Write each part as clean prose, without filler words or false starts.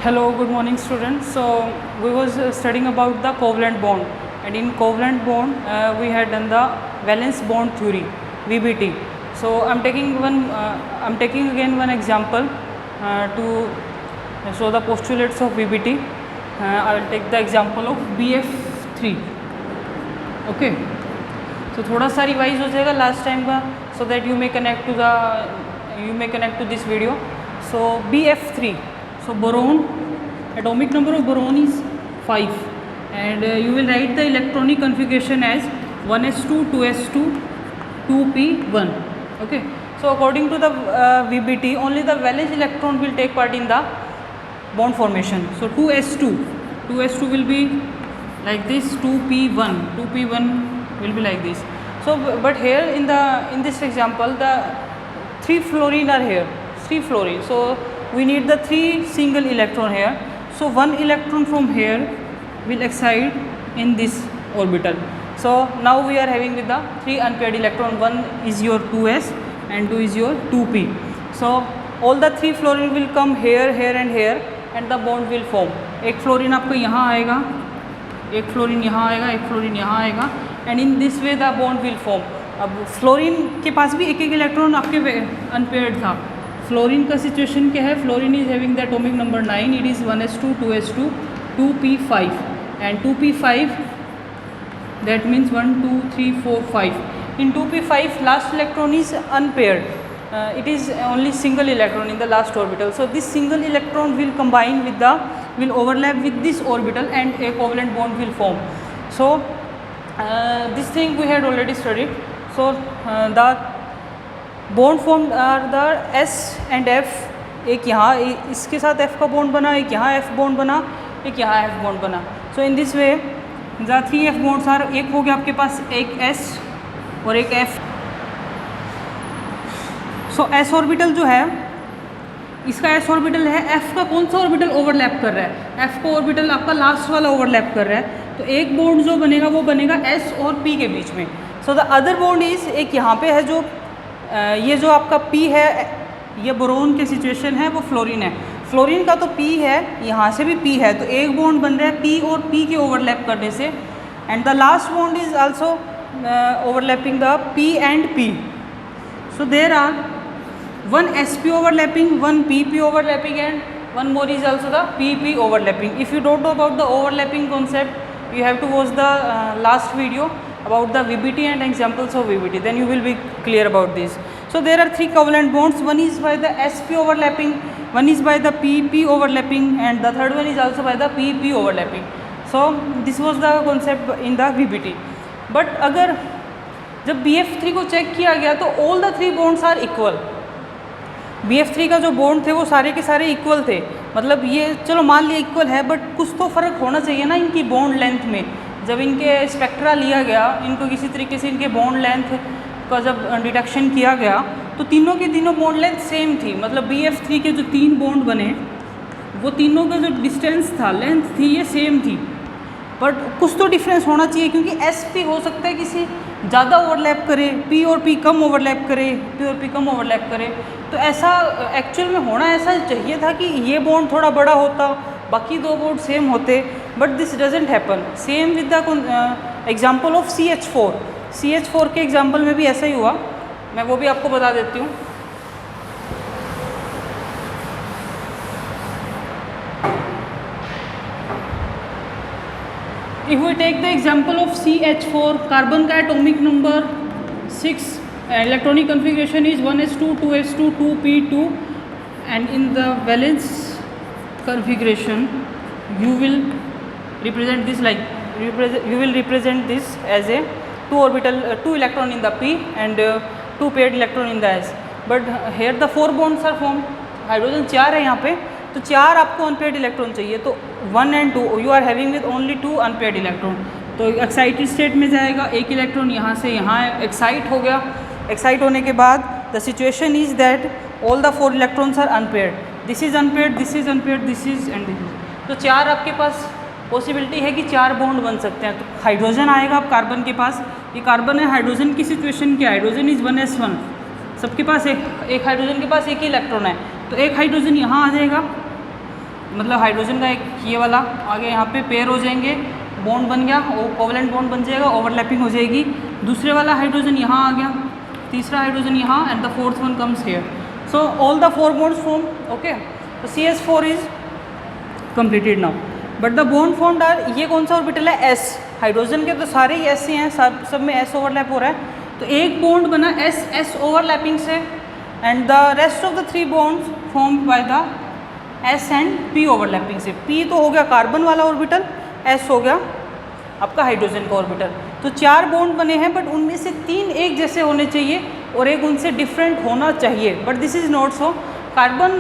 Hello, good morning students. So we was studying about the covalent bond, and in covalent bond we had done the valence bond theory, VBT. So I'm taking again one example to show the postulates of VBT. I will take the example of BF3. Okay. So थोड़ा सा revise हो जाएगा last time का, so that you may connect to this video. So BF3. So boron, atomic number of boron is 5, and you will write the electronic configuration as 1s2, 2s2, 2p1. Okay. So according to the VBT, only the valence electron will take part in the bond formation. So 2s2 will be like this, 2p1 will be like this. So but here in this example, the 3 fluorine are here, 3 fluorine. So we need the 3 single electron here. So 1 electron from here will excite in this orbital. So now we are having with the 3 unpaired electron. 1 is your 2s and 2 is your 2p. So all the 3 fluorine will come here and here, and the bond will form. एक fluorine आपको यहाँ आएगा, एक fluorine यहाँ आएगा, एक fluorine यहाँ आएगा, and in this way the bond will form. अब फ्लोरीन के पास भी एक इलेक्ट्रॉन आपके अनपेयर्ड था. फ्लोरीन का सिचुएशन क्या है? Fluorine is having the atomic number 9. It is 1s2, 2s2, 2p5 and 2p5, that means 1 2 3 4 5. In 2p5 last electron is unpaired. It is only single electron in the last orbital. So this single electron will overlap with this orbital, and a covalent bond will form. So this thing we had already studied. So the bond formed are the S and F. एक यहाँ इसके साथ F का bond बना, एक यहाँ F bond बना, एक यहाँ F bond बना. So in this way the 3 F bonds are, एक हो गया आपके पास एक S और एक F. सो S ऑर्बिटल जो है, इसका S ऑर्बिटल है, F का कौन सा ऑर्बिटल ओवरलैप कर रहा है? F का ऑर्बिटल आपका लास्ट वाला ओवरलैप कर रहा है. तो एक बॉन्ड जो बनेगा वो बनेगा S और P के बीच में. So the other bond is, एक यहाँ पे है जो ये जो आपका P है, ये बोरोन के सिचुएशन है, वो फ्लोरीन है. फ्लोरीन का तो P है, यहाँ से भी P है, तो एक बॉन्ड बन रहा है P और P के ओवरलैप करने से. And the last bond is also overlapping the P and P. So there are one sp overlapping, one pp overlapping, and one more is also the pp overlapping. If you don't know about the overlapping concept, you have to watch the last video about the VBT and examples of VBT, then you will be clear about this. So there are 3 covalent bonds. One is by the sp overlapping, one is by the pp overlapping, and the third one is also by the pp overlapping. So this was the concept in the VBT. But अगर जब BF3 को check किया गया तो all the 3 bonds are equal. BF3 का जो bond थे वो सारे के सारे इक्वल थे. मतलब ये चलो मान लिया इक्वल है, बट कुछ तो फ़र्क होना चाहिए ना इनकी बॉन्ड लेंथ में. जब इनके स्पेक्ट्रा लिया गया, इनको किसी तरीके से इनके बॉन्ड लेंथ का जब डिटेक्शन किया गया, तो तीनों की तीनों बॉन्ड लेंथ सेम थी. मतलब BF3 के जो 3 बॉन्ड बने, वो तीनों का जो डिस्टेंस था, लेंथ थी, ये सेम थी. बट कुछ तो डिफरेंस होना चाहिए, क्योंकि SP हो सकता है किसी ज़्यादा ओवरलैप करे, P और P कम ओवरलैप करे, P और P कम ओवरलैप करे. तो ऐसा एक्चुअल में होना ऐसा चाहिए था कि ये बॉन्ड थोड़ा बड़ा होता, बाकी 2 बॉन्ड सेम होते, but this doesn't happen. Same with the example of CH4 के एग्जांपल में भी ऐसा ही हुआ. मैं वो भी आपको बता देती हूँ. If we take the example of CH4, carbon का atomic number 6, electronic configuration is 1s2, 2s2, 2p2, and in the valence configuration you will represent this like as a 2 electron in the P and 2 paired electron in the S. But here the 4 bonds are formed. Hydrogen 4 है यहाँ पे, तो 4 आपको unpaired electron चाहिए. तो 1 and 2 you are having with only 2 unpaired electron. तो excited state में जाएगा, एक इलेक्ट्रॉन यहाँ से यहाँ एक्साइट हो गया. एक्साइट होने के बाद the situation is that all the 4 electrons are unpaired. This is unpaired, this is unpaired, this is and this is. तो 4 आपके पास पॉसिबिलिटी है कि 4 बॉन्ड बन सकते हैं. तो हाइड्रोजन आएगा अब कार्बन के पास, ये कार्बन है, हाइड्रोजन की सिचुएशन क्या है? हाइड्रोजन इज 1s1, सबके पास एक हाइड्रोजन के पास एक ही इलेक्ट्रॉन है, तो एक हाइड्रोजन यहाँ आ जाएगा मतलब हाइड्रोजन का एक ये वाला आगे यहाँ पे पेयर हो जाएंगे, बॉन्ड बन गया, कोवलेंट बॉन्ड बन जाएगा, ओवरलैपिंग हो जाएगी, दूसरे वाला हाइड्रोजन यहाँ आ गया, तीसरा हाइड्रोजन यहाँ, and the fourth one comes here. So all the 4 bonds form. Okay, तो CH4 is completed now. But the bond formed are, ये कौन सा ऑर्बिटल है? S. हाइड्रोजन के तो सारे ही S ही हैं, सब में S ओवरलैप हो रहा है. तो एक बॉन्ड बना S ओवरलैपिंग से, and the rest of the 3 bonds formed by the S and P overlapping से. P तो हो गया कार्बन वाला ऑर्बिटल, S हो गया आपका हाइड्रोजन का ऑर्बिटल. तो 4 बॉन्ड बने हैं, बट उनमें से 3 एक जैसे होने चाहिए और एक उनसे डिफरेंट होना चाहिए, but this is not so. Carbon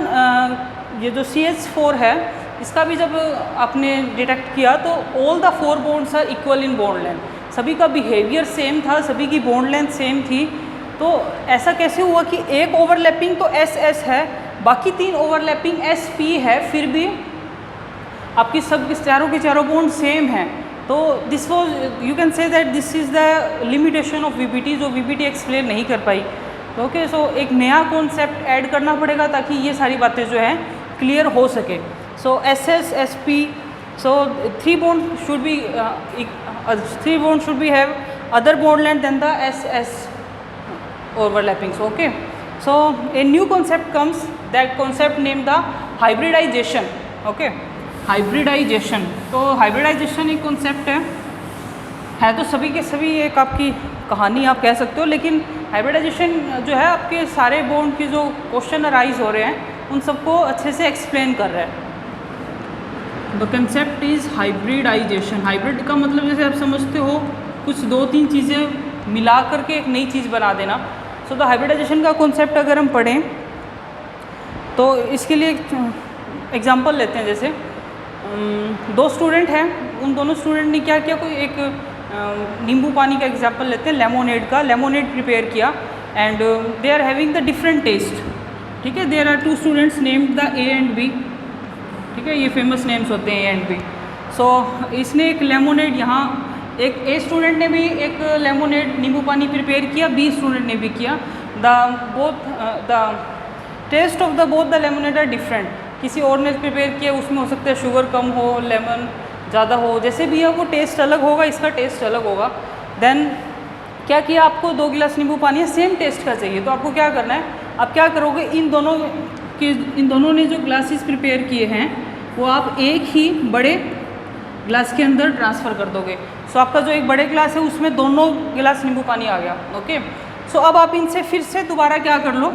ये जो CH4 है, इसका भी जब आपने डिटेक्ट किया तो all the 4 bonds are equal in bond length. सभी का बिहेवियर सेम था, सभी की बॉन्ड लेंथ सेम थी. तो ऐसा कैसे हुआ कि एक ओवरलैपिंग तो SS है, बाकी 3 ओवरलैपिंग SP है, फिर भी आपकी सब चारों के चारों बॉन्ड सेम हैं. तो this was, you can say that this is the limitation of VBT, जो VBT एक्सप्लेन नहीं कर पाई. ओके, सो एक नया कॉन्सेप्ट ऐड करना पड़ेगा ताकि ये सारी बातें जो हैं क्लियर हो सके. सो SS, SP, so 3 bonds should be have other bond length than the SS overlapping. So okay, so a new concept comes, that concept named the hybridization. Okay, hybridization. तो hybridization एक concept है तो सभी के सभी एक आपकी कहानी आप कह सकते हो, लेकिन hybridization जो है आपके सारे बॉन्ड की जो क्वेश्चन अराइज हो रहे हैं उन सबको अच्छे से एक्सप्लेन कर रहा है. The concept is hybridization. Hybrid का मतलब जैसे आप समझते हो कुछ 2-3 चीज़ें मिला करके एक नई चीज़ बना देना. सो द हाइब्रिडाइजेशन का कॉन्सेप्ट अगर हम पढ़ें तो इसके लिए एग्जांपल लेते हैं. जैसे 2 स्टूडेंट हैं, उन दोनों स्टूडेंट ने क्या किया, कोई एक नींबू पानी का एग्जांपल लेते हैं, लेमोनेड का. लेमोनेड प्रिपेयर किया and they are having the different taste. ठीक है, there are 2 students named the A and B. ठीक है, ये फेमस नेम्स होते हैं A एंड B. सो इसने एक लेमोनेड, यहाँ एक A स्टूडेंट ने भी एक लेमोनेड नींबू पानी प्रिपेयर किया, B स्टूडेंट ने भी किया. The taste of the both the lemonade are different. किसी और ने प्रिपेयर किया, उसमें हो सकता है शुगर कम हो, लेमन ज़्यादा हो, जैसे भी है वो टेस्ट अलग होगा, इसका टेस्ट अलग होगा. देन क्या किया, आपको 2 गिलास नींबू पानी है, सेम टेस्ट का चाहिए, तो आपको क्या करना है, आप क्या करोगे, इन दोनों ने जो ग्लासेस प्रिपेयर किए हैं वो आप एक ही बड़े ग्लास के अंदर ट्रांसफ़र कर दोगे. सो आपका जो एक बड़े ग्लास है उसमें दोनों गिलास नींबू पानी आ गया. ओके, सो अब आप इनसे फिर से दोबारा क्या कर लो,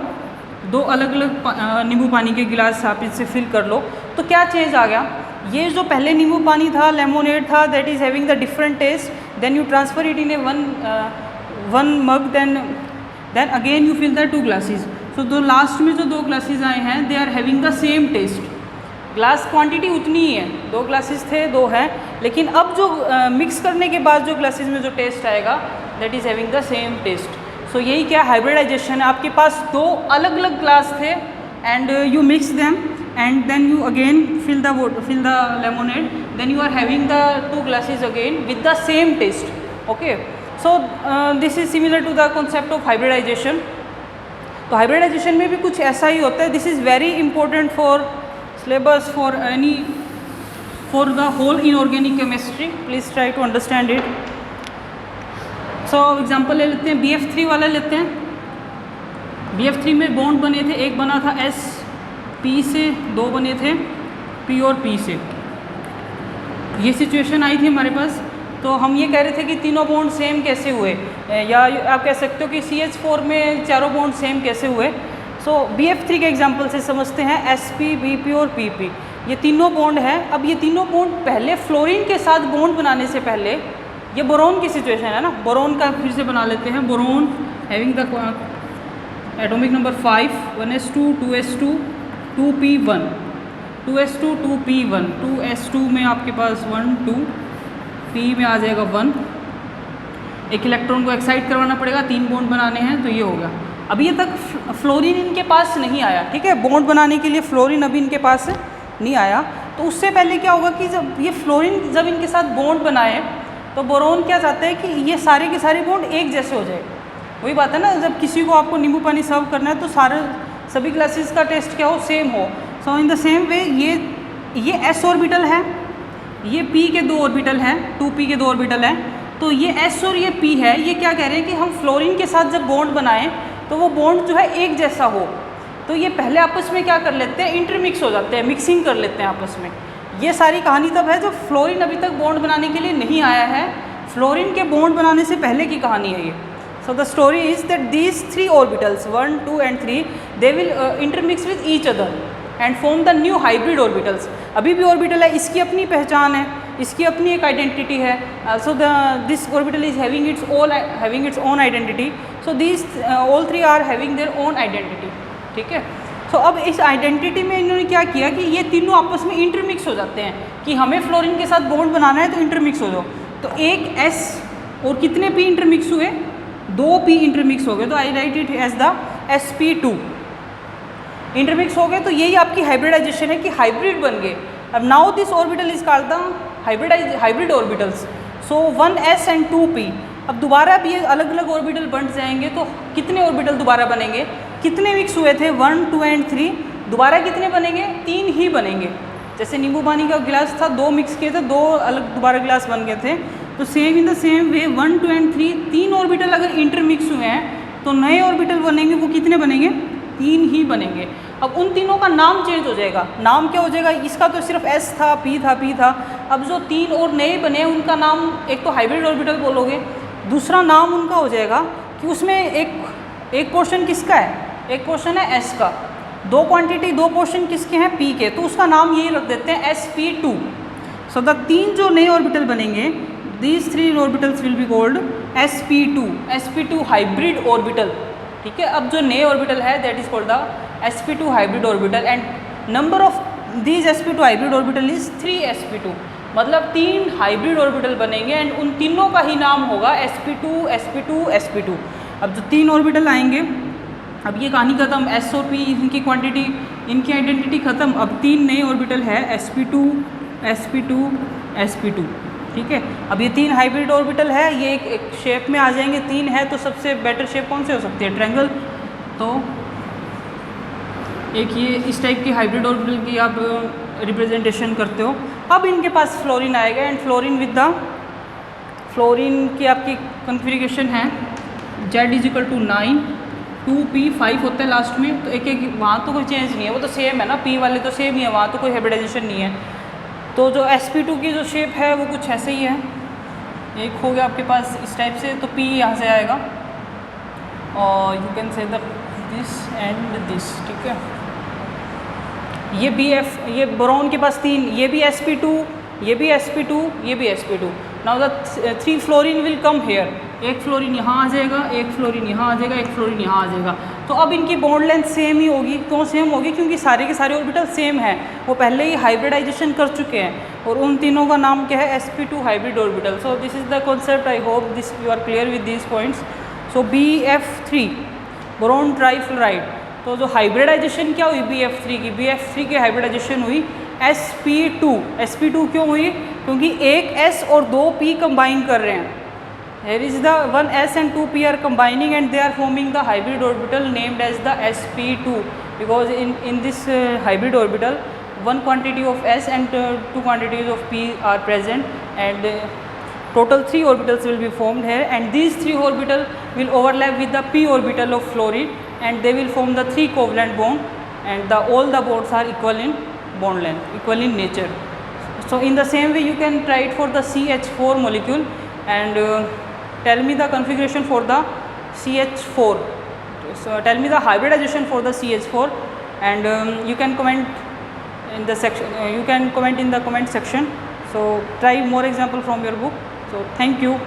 2 अलग अलग नींबू पानी के गिलास आप इनसे फिल कर लो. तो क्या चेंज आ गया, ये जो पहले नींबू पानी था, लेमोनेड था, that is having the different taste, then you transfer it in a one mug, then again you fill the 2 glasses. So दो लास्ट में जो 2 ग्लासेस आए हैं, they are having the same taste. Glass quantity उतनी ही है, 2 glasses थे 2 हैं, लेकिन अब जो मिक्स करने के बाद जो ग्लासेस में जो टेस्ट आएगा that is having the same taste. So यही क्या हाइब्रिडाइजेशन है. आपके पास 2 अलग अलग ग्लास थे and you mix them and then you again fill the lemonade, then you are having the 2 glasses again with the same taste. Okay, so this is similar to the concept of hybridization. तो hybridization में भी कुछ ऐसा ही होता है. This is very important for syllabus, for the whole inorganic chemistry. Please try to understand it. So example ले लेते हैं, BF3 वाला लेते हैं. BF3 में बॉन्ड बने थे, एक बना था SP से, 2 बने थे P और P से. ये सिचुएशन आई थी हमारे पास. तो हम ये कह रहे थे कि तीनों बॉन्ड सेम कैसे हुए, या आप कह सकते हो कि CH4 में चारों बॉन्ड सेम कैसे हुए. सो BF3 के एग्जांपल से समझते हैं. SP, BP और PP ये तीनों बॉन्ड हैं. अब ये तीनों बॉन्ड पहले फ्लोरीन के साथ बॉन्ड बनाने से पहले, ये बोरोन की सिचुएशन है ना, बोरोन का फिर से बना लेते हैं. Boron having the atomic number 5, 1s2, 2s2, 2p1, 2s2, 2p1, 2s2 में आपके पास 1, 2, P में आ जाएगा 1. एक इलेक्ट्रॉन को एक्साइट करवाना पड़ेगा, 3 बॉन्ड बनाने हैं, तो ये होगा. अभी ये तक फ्लोरीन इनके पास नहीं आया. ठीक है, बॉन्ड बनाने के लिए फ्लोरीन अभी इनके पास नहीं आया. तो उससे पहले क्या होगा कि जब ये फ्लोरीन जब इनके साथ बॉन्ड बनाए तो बोरोन क्या चाहता है कि ये सारे के सारे बॉन्ड एक जैसे हो जाए. वही बात है ना, जब किसी को आपको नींबू पानी सर्व करना है तो सभी ग्लासेस का टेस्ट क्या हो, सेम हो. सो इन द सेम वे ये ये s ऑर्बिटल है, ये p के 2 ऑर्बिटल हैं, 2p के 2 ऑर्बिटल हैं, तो ये s और ये p है। ये क्या कह रहे हैं कि हम फ्लोरीन के साथ जब बॉन्ड बनाएं तो वो बॉन्ड जो है एक जैसा हो, तो ये पहले आपस में क्या कर लेते हैं, इंटरमिक्स हो जाते हैं, मिक्सिंग कर लेते हैं आपस में। ये सारी कहानी तब है जब फ्लोरीन अभी तक बॉन्ड बनाने के लिए नहीं आया है, फ्लोरीन के बॉन्ड बनाने से पहले की कहानी है ये। So the story is that these 3 orbitals 1, 2 and 3 they will intermix with each other and form the new hybrid orbitals. अभी भी ऑर्बिटल है, इसकी अपनी पहचान है, इसकी अपनी एक आइडेंटिटी है। So this orbital is having its own identity. So these all 3 are having their own identity. ठीक है, सो अब इस आइडेंटिटी में इन्होंने क्या किया कि ये तीनों आपस में इंटरमिक्स हो जाते हैं कि हमें फ्लोरीन के साथ बॉन्ड बनाना है तो इंटरमिक्स हो जाओ। तो एक S और कितने P इंटरमिक्स हुए, 2 P इंटरमिक्स हो गए, तो I write it as the sp2 intermix हो गए। तो यही आपकी हाइब्रिडाइजेशन है कि हाइब्रिड बन गए। अब now this orbital is called the hybrid orbitals. So 1s and 2p। अब दोबारा भी ये अलग अलग ऑर्बिटल बन जाएंगे तो कितने ऑर्बिटल दोबारा बनेंगे, कितने मिक्स हुए थे 1, 2 एंड 3, दोबारा कितने बनेंगे, 3 ही बनेंगे। जैसे नींबू पानी का गिलास था, 2 मिक्स किए थे, 2 अलग दोबारा गिलास बन गए थे। तो same in the same way 1, 2 and 3 3 orbital अगर इंटरमिक्स हुए हैं तो नए ऑर्बिटल बनेंगे, वो कितने बनेंगे, 3 ही बनेंगे। अब उन तीनों का नाम चेंज हो जाएगा। नाम क्या हो जाएगा, इसका तो सिर्फ S था, P था। अब जो 3 और नए बने उनका नाम, एक तो हाइब्रिड ऑर्बिटल बोलोगे, दूसरा नाम उनका हो जाएगा कि उसमें एक पोर्शन किसका है, एक पोर्शन है S का, 2 क्वांटिटी 2 पोर्शन किसके हैं, P के, तो उसका नाम यही रख देते हैं sp2। सो द 3 जो नए ऑर्बिटल बनेंगे, these 3 orbitals will be called sp2 hybrid orbital. ठीक है, अब जो नए ऑर्बिटल है that is called the sp2 hybrid orbital and number of these sp2 hybrid orbital is 3 sp2। मतलब 3 हाइब्रिड ऑर्बिटल बनेंगे एंड उन तीनों का ही नाम होगा sp2 sp2 sp2। अब जो 3 ऑर्बिटल आएंगे, अब ये कहानी खत्म, S और P इनकी क्वांटिटी, इनकी आइडेंटिटी खत्म। अब 3 नए ऑर्बिटल है sp2 sp2 sp2। ठीक है, अब ये 3 हाइब्रिड ऑर्बिटल है, ये एक शेप में आ जाएंगे, 3 है तो सबसे बेटर शेप कौन से हो सकती है, ट्रायंगल। तो एक ये इस टाइप की हाइब्रिड ऑर्बिटल की आप रिप्रेजेंटेशन करते हो। अब इनके पास फ्लोरीन आएगा and fluorine with the fluorine की आपकी कॉन्फ़िगरेशन है Z = 9, 2p 5 होता है लास्ट में। तो एक वहाँ तो कोई चेंज नहीं है, वो तो सेम है ना, P वाले तो सेम ही है, वहाँ तो कोई हाइब्रिडाइजेशन नहीं है। तो जो sp2 की जो शेप है वो कुछ ऐसे ही है, एक हो गया आपके पास इस टाइप से, तो P यहाँ से आएगा और you can say the this and this. ठीक है, ये BF, ये बोरॉन के पास 3, ये भी sp2, ये भी sp2, ये भी sp2। Now the 3 fluorine will come here, एक फ्लोरीन यहाँ आ जाएगा, एक फ्लोरीन यहाँ आ जाएगा, एक फ्लोरीन यहाँ आ जाएगा। तो अब इनकी बॉन्ड लेंथ सेम ही होगी। क्यों सेम होगी, क्योंकि सारे के सारे ऑर्बिटल सेम हैं, वो पहले ही हाइब्रिडाइजेशन कर चुके हैं और उन तीनों का नाम क्या है, sp2 hybrid orbital. So this is the concept, I hope this you are clear with these points. So BF3 boron trifluoride, तो जो हाइब्रिडाइजेशन क्या हुई BF3 की, BF3 की हाइब्रिडाइजेशन हुई sp2। sp2 क्यों हुई, क्योंकि एक S और 2 P कंबाइन कर रहे हैं। Here is the 1s and 2p are combining and they are forming the hybrid orbital named as the sp2, because in this hybrid orbital one quantity of S and 2 quantities of P are present and total 3 orbitals will be formed here, and these 3 orbital will overlap with the p orbital of fluorine and they will form the 3 covalent bond, and all the bonds are equal in bond length, equal in nature. So in the same way you can try it for the CH4 molecule and tell me the configuration for the CH4. So tell me the hybridization for the CH4 and you can comment in the section, you can comment in the comment section. So try more example from your book. So thank you.